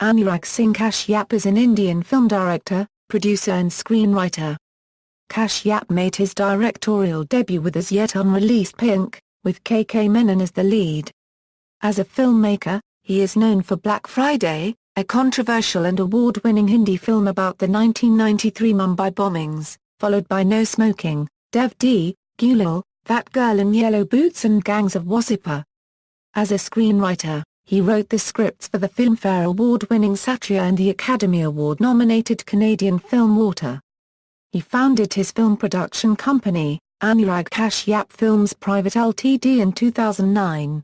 Anurag Singh Kashyap is an Indian film director, producer and screenwriter. Kashyap made his directorial debut with as yet unreleased Paanch, with Kay Kay Menon as the lead. As a filmmaker, he is known for Black Friday, a controversial and award-winning Hindi film about the 1993 Mumbai bombings, followed by No Smoking, Dev D, Gulaal, That Girl in Yellow Boots and Gangs of Wasseypur. As a screenwriter, he wrote the scripts for the Filmfare Award-winning Satya and the Academy Award-nominated Canadian film Water. He founded his film production company, Anurag Kashyap Films Pvt Ltd in 2009.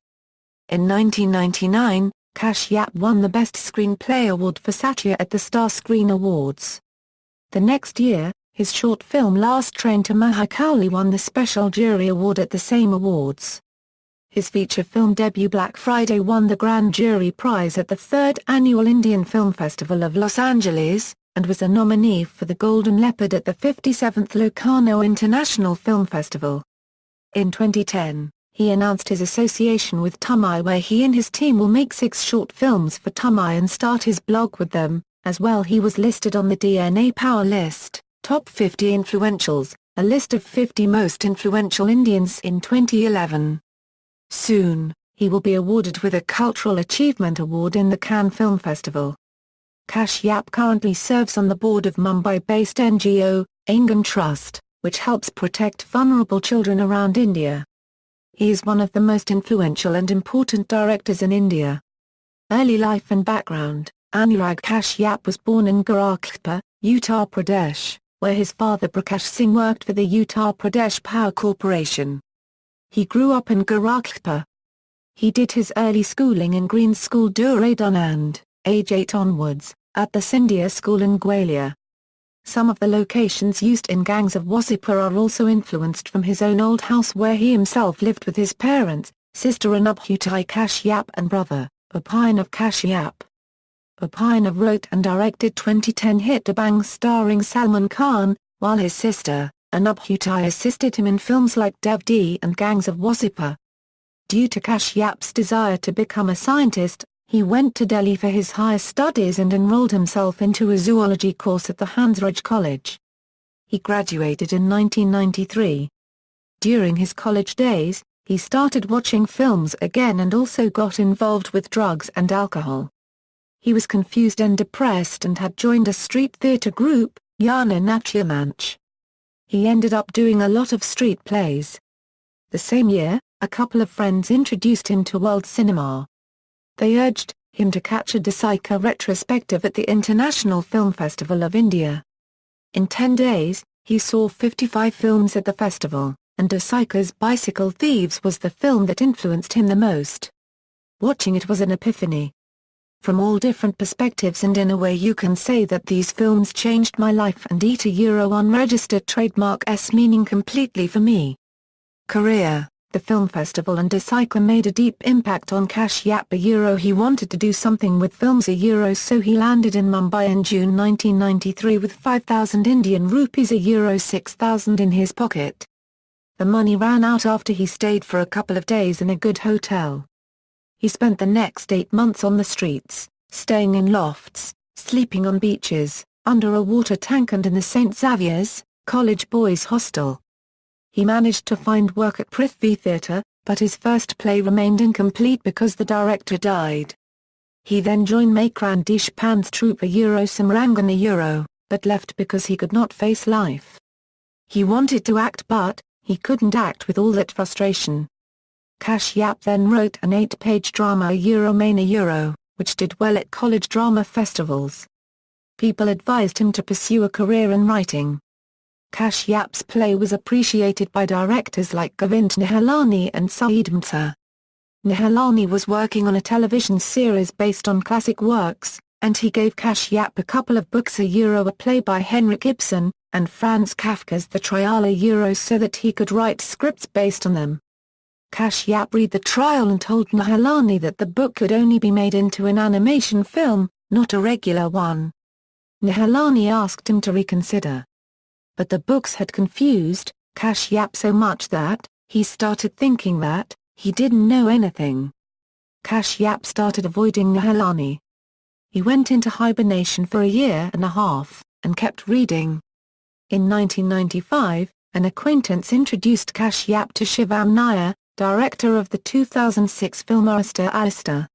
In 1999, Kashyap won the Best Screenplay Award for Satya at the Star Screen Awards. The next year, his short film Last Train to Mahakali won the Special Jury Award at the same awards. His feature film debut Black Friday won the Grand Jury Prize at the 3rd Annual Indian Film Festival of Los Angeles, and was a nominee for the Golden Leopard at the 57th Locarno International Film Festival. In 2010, he announced his association with Tumbhi, where he and his team will make 6 short films for Tumbhi and start his blog with them. As well, he was listed on the DNA Power List, Top 50 Influentials, a list of 50 most influential Indians in 2011. Soon, he will be awarded with a Cultural Achievement Award in the Cannes Film Festival. Kashyap currently serves on the board of Mumbai-based NGO, Aangan Trust, which helps protect vulnerable children around India. He is one of the most influential and important directors in India. Early life and background: Anurag Kashyap was born in Gorakhpur, Uttar Pradesh, where his father Prakash Singh worked for the Uttar Pradesh Power Corporation. He grew up in Gorakhpur. He did his early schooling in Green School Dehradun and, age 8 onwards, at the Scindia School in Gwalior. Some of the locations used in Gangs of Wasseypur are also influenced from his own old house where he himself lived with his parents, sister Anubhuti Kashyap and brother, Abhinav Kashyap. Abhinav wrote and directed 2010 hit Dabangg starring Salman Khan, while his sister, Anubhuti assisted him in films like Dev D and Gangs of Wasseypur. Due to Kashyap's desire to become a scientist, he went to Delhi for his higher studies and enrolled himself into a zoology course at the Hansraj College. He graduated in 1993. During his college days, he started watching films again and also got involved with drugs and alcohol. He was confused and depressed and had joined a street theatre group, Yana Natyamanch. He ended up doing a lot of street plays. The same year, a couple of friends introduced him to world cinema. They urged him to catch a Dasika retrospective at the International Film Festival of India. In 10 days, he saw 55 films at the festival, and Dasika's Bicycle Thieves was the film that influenced him the most. Watching it was an epiphany. From all different perspectives, and in a way you can say that these films changed my life and eat a Euro unregistered trademark S meaning completely for me. Career: the film festival and Dasika made a deep impact on Kashyap. He wanted to do something with films, so he landed in Mumbai in June 1993 with 5,000 Indian rupees, €6,000 in his pocket. The money ran out after he stayed for a couple of days in a good hotel. He spent the next 8 months on the streets, staying in lofts, sleeping on beaches, under a water tank and in the St. Xavier's College Boys Hostel. He managed to find work at Prithvi Theatre, but his first play remained incomplete because the director died. He then joined Makran Deshpand's troupe Samrangana, but left because he could not face life. He wanted to act but he couldn't act with all that frustration. Kashyap then wrote an 8-page drama Main, which did well at college drama festivals. People advised him to pursue a career in writing. Kashyap's play was appreciated by directors like Govind Nihalani and Saeed Mtsa. Nihalani was working on a television series based on classic works, and he gave Kashyap a couple of books, a play by Henrik Ibsen, and Franz Kafka's The Trial, so that he could write scripts based on them. Kashyap read the trial and told Nihalani that the book could only be made into an animation film, not a regular one. Nihalani asked him to reconsider. But the books had confused Kashyap so much that he started thinking that he didn't know anything. Kashyap started avoiding Nihalani. He went into hibernation for a year and a half, and kept reading. In 1995, an acquaintance introduced Kashyap to Shivam Nair, director of the 2006 film Arista.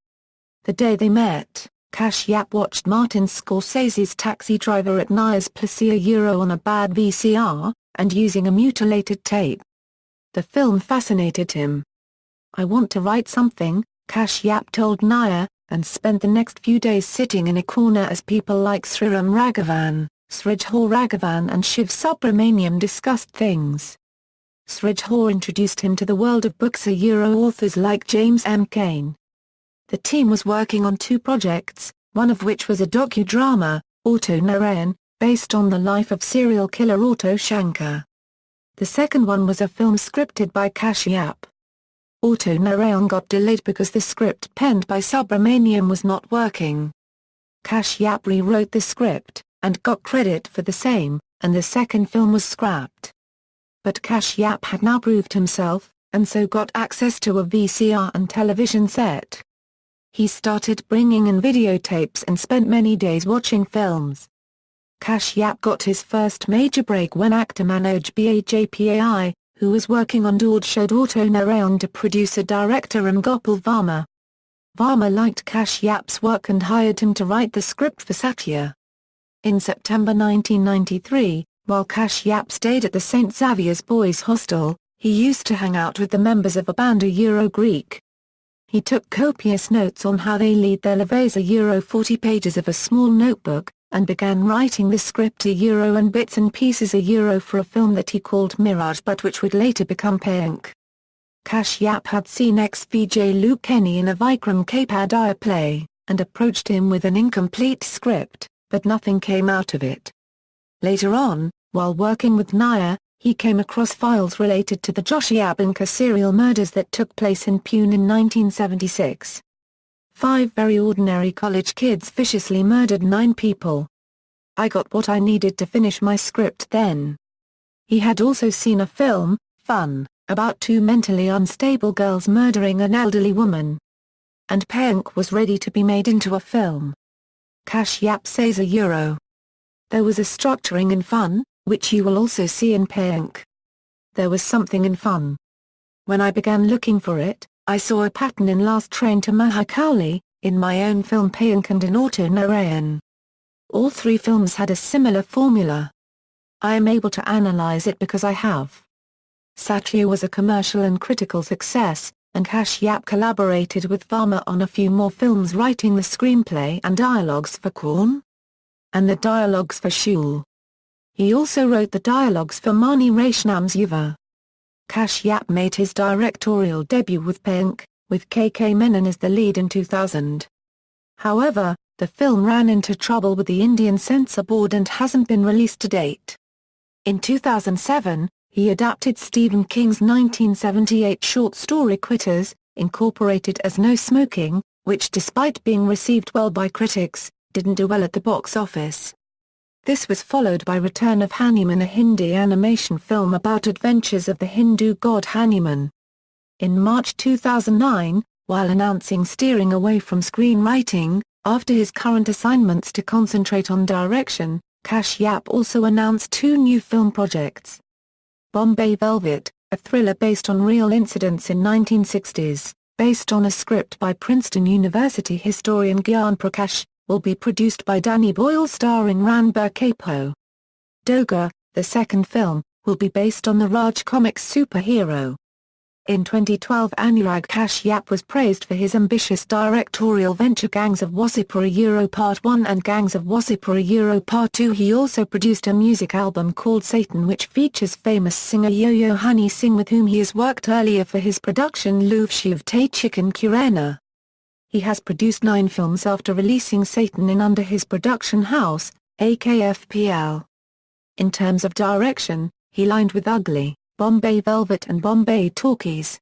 The day they met, Kashyap watched Martin Scorsese's Taxi Driver at Nair's place on a bad VCR, and using a mutilated tape. The film fascinated him. "I want to write something," Kashyap told Nair, and spent the next few days sitting in a corner as people like Sriram Raghavan, Sridhar Raghavan and Shiv Subramaniam discussed things. Sridhar introduced him to the world of books authors like James M. Cain. The team was working on 2 projects, one of which was a docudrama, Auto Narayan, based on the life of serial killer Auto Shankar. The second one was a film scripted by Kashyap. Auto Narayan got delayed because the script penned by Subramaniam was not working. Kashyap rewrote the script, and got credit for the same, and the second film was scrapped. But Kashyap had now proved himself, and so got access to a VCR and television set. He started bringing in videotapes and spent many days watching films. Kashyap got his first major break when actor Manoj Bajpai, who was working on Dood, showed Auto Narayan to producer-director M. Gopal Varma. Varma liked Kashyap's work and hired him to write the script for Satya. In September 1993, while Kashyap stayed at the St. Xavier's Boys Hostel, he used to hang out with the members of a band Greek. He took copious notes on how they lead their lives 40 pages of a small notebook, and began writing the script and bits and pieces for a film that he called Mirage but which would later become Paanch. Kashyap had seen ex-VJ Luke Kenny in a Vikram Kapadaya play, and approached him with an incomplete script, but nothing came out of it. Later on, while working with Nair, he came across files related to the Joshiabanka serial murders that took place in Pune in 1976. 5 very ordinary college kids viciously murdered 9 people. "I got what I needed to finish my script then." He had also seen a film, Fun, about 2 mentally unstable girls murdering an elderly woman. And Paanch was ready to be made into a film. Kashyap says "There was a structuring in Fun, which you will also see in Paanch. There was something in Fun. When I began looking for it, I saw a pattern in Last Train to Mahakali, in my own film Paanch and in Auto Narayan. All 3 films had a similar formula. I am able to analyze it because I have." Satya was a commercial and critical success, and Kashyap collaborated with Varma on a few more films, writing the screenplay and dialogues for Corn and the dialogues for Shul. He also wrote the dialogues for Mani Raishnam's Yuva. Kashyap made his directorial debut with Paanch, with Kay Kay Menon as the lead in 2000. However, the film ran into trouble with the Indian Censor Board and hasn't been released to date. In 2007, he adapted Stephen King's 1978 short story Quitters, incorporated as No Smoking, which despite being received well by critics, didn't do well at the box office. This was followed by Return of Hanuman, a Hindi animation film about adventures of the Hindu god Hanuman. In March 2009, while announcing steering away from screenwriting, after his current assignments to concentrate on direction, Kashyap also announced 2 new film projects. Bombay Velvet, a thriller based on real incidents in 1960s, based on a script by Princeton University historian Gyan Prakash, will be produced by Danny Boyle starring Ranbir Kapoor. Doga, the second film, will be based on the Raj Comics superhero. In 2012, Anurag Kashyap was praised for his ambitious directorial venture Gangs of Wasseypur Part 1 and Gangs of Wasseypur Part 2. He also produced a music album called Satan, which features famous singer Yo-Yo Honey Singh, with whom he has worked earlier for his production Luv Shiv Te Chicken Kurena. He has produced 9 films after releasing Satan in under his production house, AKFPL. In terms of direction, he lined with Ugly, Bombay Velvet and Bombay Talkies.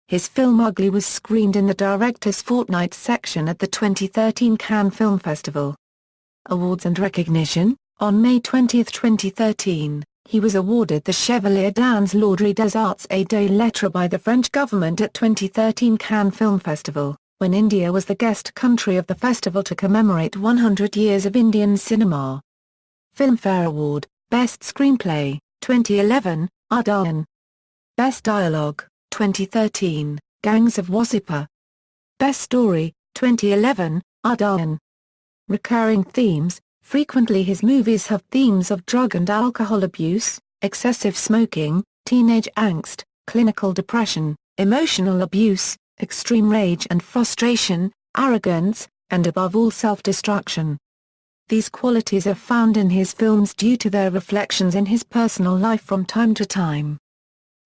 His film Ugly was screened in the Director's Fortnight section at the 2013 Cannes Film Festival. Awards and recognition. On May 20, 2013, he was awarded the Chevalier dans l'Ordre des Arts et des Lettres by the French government at 2013 Cannes Film Festival, when India was the guest country of the festival to commemorate 100 years of Indian cinema. Filmfare Award, Best Screenplay, 2011, Aangan. Best Dialogue, 2013, Gangs of Wasseypur. Best Story, 2011, Aangan. Recurring themes, frequently his movies have themes of drug and alcohol abuse, excessive smoking, teenage angst, clinical depression, emotional abuse, extreme rage and frustration, arrogance, and above all self-destruction. These qualities are found in his films due to their reflections in his personal life from time to time.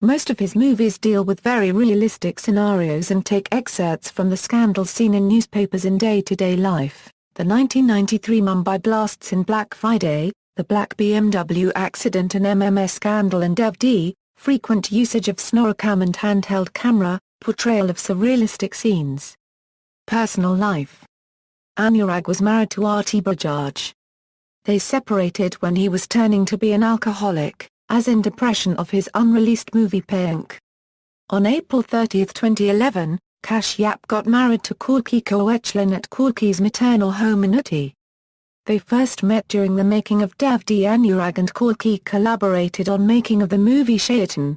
Most of his movies deal with very realistic scenarios and take excerpts from the scandals seen in newspapers in day-to-day life, the 1993 Mumbai blasts in Black Friday, the black BMW accident and MMS scandal in Dev D, frequent usage of snorcam and handheld camera, portrayal of surrealistic scenes. Personal life. Anurag was married to Aarti Bajaj. They separated when he was turning to be an alcoholic, as in depression of his unreleased movie Paanch. On April 30, 2011, Kashyap got married to Kay Kay Menon at Kay's maternal home in Utti. They first met during the making of Dev D. Anurag and Kay collaborated on making of the movie Shaitan.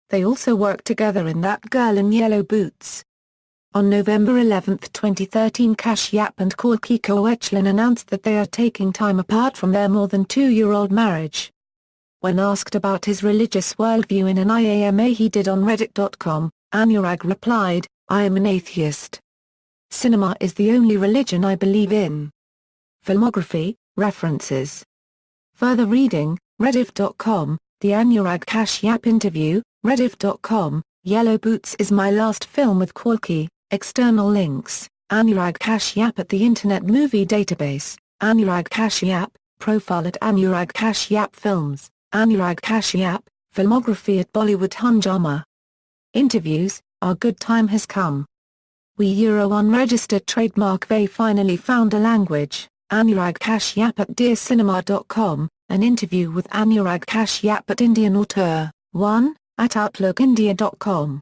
They also worked together in That Girl in Yellow Boots. On November 11, 2013, Kashyap and Kay announced that they are taking time apart from their more than 2-year-old marriage. When asked about his religious worldview in an IAMA he did on reddit.com, Anurag replied, "I am an atheist. Cinema is the only religion I believe in." Filmography, references. Further reading, rediff.com, The Anurag Kashyap Interview, rediff.com, Yellow Boots is my last film with Kay. External links, Anurag Kashyap at the Internet Movie Database, Anurag Kashyap, profile at Anurag Kashyap Films, Anurag Kashyap, filmography at Bollywood Hungama. Interviews, Our Good Time Has Come. We unregistered trademark They finally found a language, Anurag Kashyap at dearcinema.com, an interview with Anurag Kashyap at Indian Auteur, 1, at outlookindia.com.